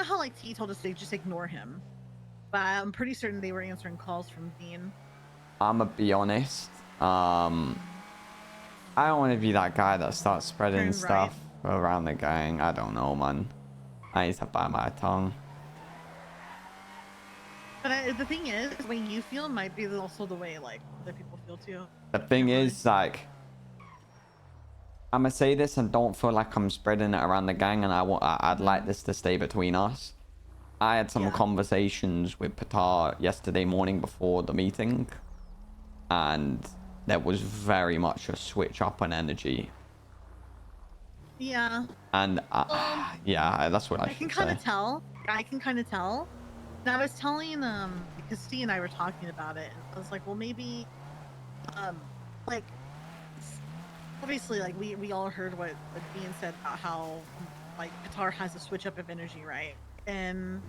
know how like T told us to just ignore him, but I'm pretty certain they were answering calls from Dean. I'ma be honest. I don't want to be that guy that starts spreading Turn right. stuff around the gang. I don't know, man. I need to bite my tongue. But the thing is, the way you feel might be also the way like other people feel too. The thing Really... is, like, I'm gonna say this and don't feel like I'm spreading it around the gang, and I'd like this to stay between us. I had some conversations with Patar yesterday morning before the meeting, and there was very much a switch up on energy. Yeah. And yeah, that's what I should can kind say. of tell. I can kind of tell. And I was telling because Steve and I were talking about it, and I was like, well, maybe like obviously like we all heard what Dean said about how like Qatar has a switch up of energy, right? And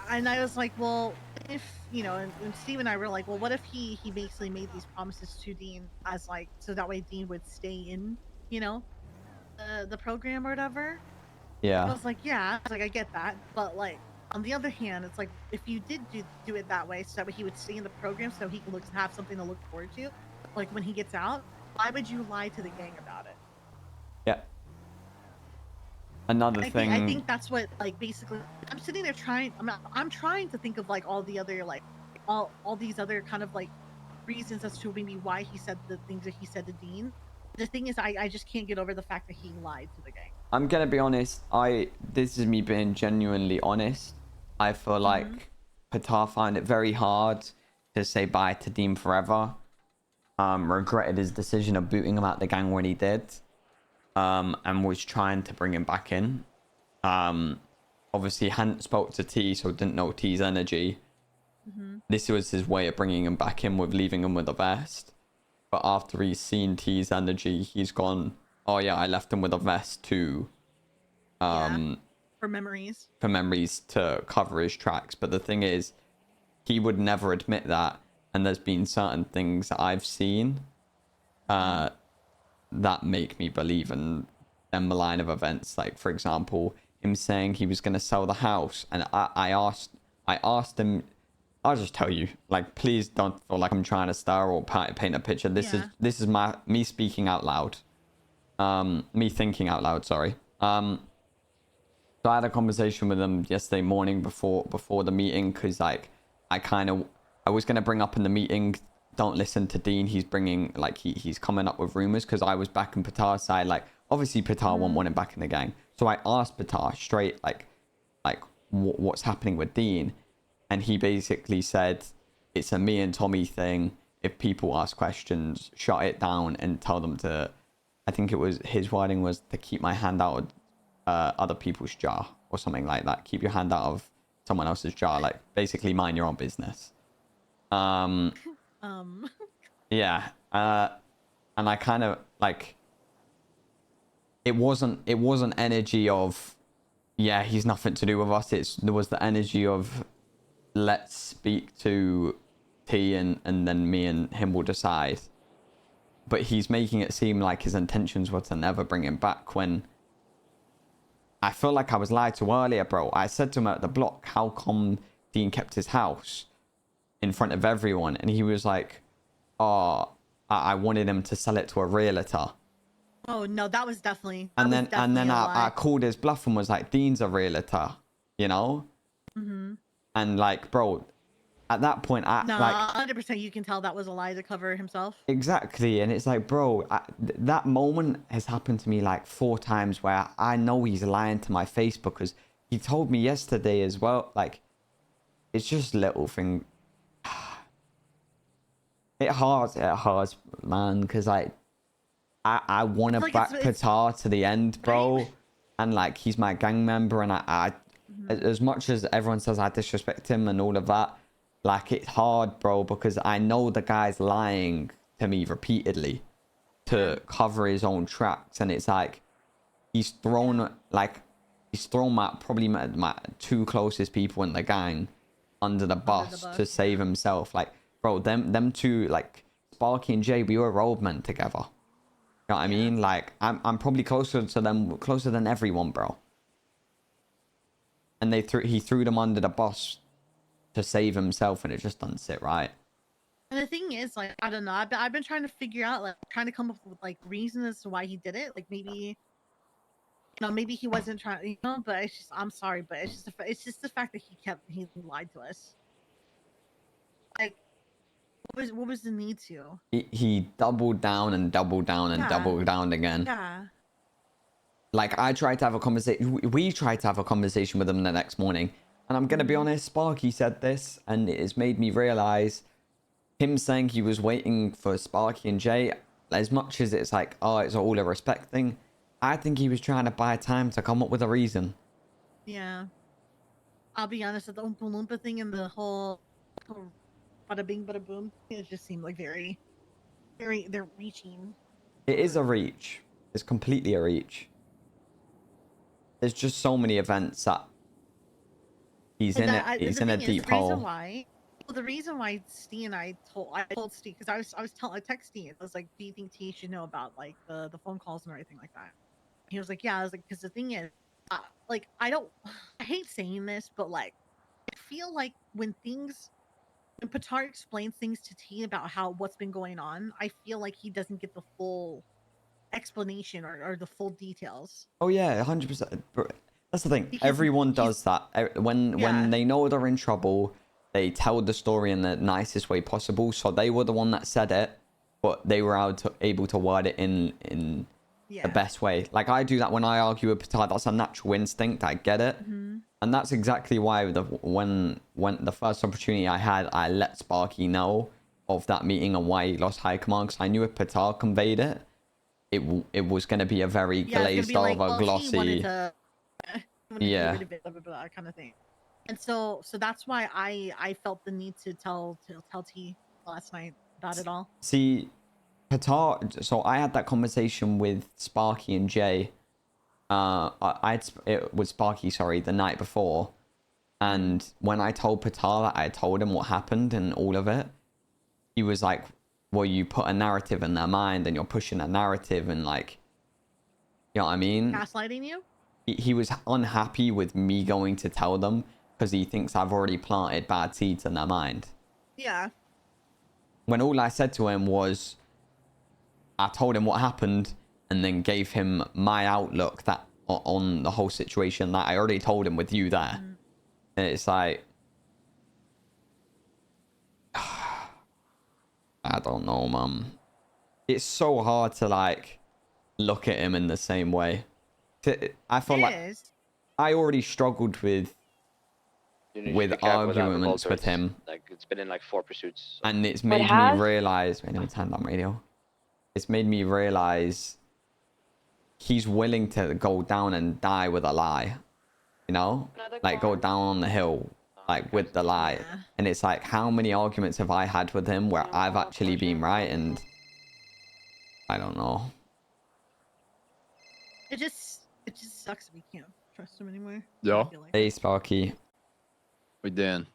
I was like, well, if you know, and Steve and I were like, well, what if he basically made these promises to Dean as like so that way Dean would stay in, you know, the program or whatever. Yeah. I was like, yeah, I was like, I get that, but like on the other hand, it's like if you did do it that way, so that way he would stay in the program, so he can have something to look forward to, like when he gets out. Why would you lie to the gang about it? Yeah. Another thing. I think that's what like basically. I'm sitting there trying. I'm trying to think of like all the other like all these other kind of like reasons as to maybe why he said the things that he said to Dean. The thing is, I just can't get over the fact that he lied to the gang. I'm gonna be honest. This is me being genuinely honest. I feel like Patar found it very hard to say bye to Dean forever. Regretted his decision of booting him out the gang when he did. And was trying to bring him back in. Obviously hadn't spoke to T, so didn't know T's energy. This was his way of bringing him back in with leaving him with a vest. But after he's seen T's energy, he's gone, oh yeah, I left him with a vest too. For memories. For memories to cover his tracks. But the thing is, he would never admit that. And there's been certain things that I've seen that make me believe in them line of events. Like, for example, him saying he was going to sell the house. And I asked him, I'll just tell you, like, please don't feel like I'm trying to star or paint a picture. This is me speaking out loud. Me thinking out loud, sorry. So I had a conversation with him yesterday morning before the meeting, because like I was going to bring up in the meeting, don't listen to Dean. He's bringing like he's coming up with rumors, because I was back in Patar's side. Like, obviously Patar won't want him back in the gang. So I asked Patar straight, like what's happening with Dean, and he basically said it's a me and Tommy thing. If people ask questions, shut it down and tell them to. I think it was his wording was to keep my hand out of other people's jar or something like that. Keep your hand out of someone else's jar. Like, basically mind your own business. Yeah. And I kind of like, it wasn't energy of, yeah, he's nothing to do with us. There was the energy of, let's speak to T and then me and him will decide. But he's making it seem like his intentions were to never bring him back, when I feel like I was lied to earlier, bro. I said to him at the block, how come Dean kept his house in front of everyone? And he was like, oh, I wanted him to sell it to a realtor. Oh no, that was definitely. And then I called his bluff and was like, Dean's a realtor, you know? And like, bro, at that point, like 100% you can tell that was a lie to cover himself. Exactly. And it's like, bro, that moment has happened to me like 4 times where I know he's lying to my face, because he told me yesterday as well. Like, it's just little thing. It hurts, man, because like I want to back Patar to the end, bro. Right? And like, he's my gang member, and I as much as everyone says I disrespect him and all of that, like, it's hard, bro, because I know the guy's lying to me repeatedly to cover his own tracks. And it's like, he's thrown probably my 2 closest people in the gang under the bus to save himself. Like, bro, them 2, like, Sparky and Jay, we were roadmen together. You know what I mean? Like, I'm probably closer to them, closer than everyone, bro. and he threw them under the bus to save himself, and it just doesn't sit right. And the thing is, like, I don't know. I've been trying to figure out, like, trying to come up with like reasons as to why he did it. Like maybe, maybe he wasn't trying, But it's just, I'm sorry, but it's just the fact that he lied to us. Like, what was the need to? He doubled down and doubled down and doubled down again. Yeah. Like, I tried to have a conversation. We tried to have a conversation with him the next morning, and I'm gonna be honest. Sparky said this, and it has made me realize him saying he was waiting for Sparky and Jay. As much as it's like, oh, it's all a respect thing, I think he was trying to buy time to come up with a reason. Yeah. I'll be honest, the Oompa Loompa thing and the whole bada bing bada boom, it just seemed like very, they're reaching. It is a reach. It's completely a reach. There's just so many events that he's in a deep hole. The reason why Steve and I told Steve, because I texted Steve, I was like, do you think T should know about like the phone calls and everything like that? He was like, yeah. I was like, because the thing is, like, I hate saying this, but like, I feel like when Patar explains things to T about what's been going on, I feel like he doesn't get the full explanation or the full details. Oh yeah, 100%. That's the thing. Everyone does that. When they know they're in trouble, they tell the story in the nicest way possible. So they were the one that said it, but they were able to word it in the best way. Like, I do that when I argue with Patar. That's a natural instinct. I get it. And that's exactly why when the first opportunity I had, I let Sparky know of that meeting and why he lost high command, because I knew if Patar conveyed it, it was going to be a very glazed over, glossy, blah, blah, blah, kind of thing. And so that's why I felt the need to tell T last night about it all. See, Patar. So I had that conversation with Sparky and Jay. It was Sparky, sorry, the night before. And when I told Patar that I told him what happened and all of it, he was like, well, you put a narrative in their mind and you're pushing a narrative and, like, you know what I mean? Gaslighting you? He was unhappy with me going to tell them because he thinks I've already planted bad seeds in their mind. Yeah. When all I said to him was, I told him what happened and then gave him my outlook that on the whole situation that I already told him with you there. And it's like, I don't know, man. It's so hard to, like, look at him in the same way. I feel like I already struggled with arguments with him. Like, it's been in like 4 pursuits. So. And it's made me realize. Wait, let me turn down radio. It's made me realize he's willing to go down and die with a lie. You know, like go down on the hill, like with the lie. Yeah. And it's like, how many arguments have I had with him where I've actually been right and I don't know. It just sucks that we can't trust him anymore. Yeah. Hey, Sparky. We Dan.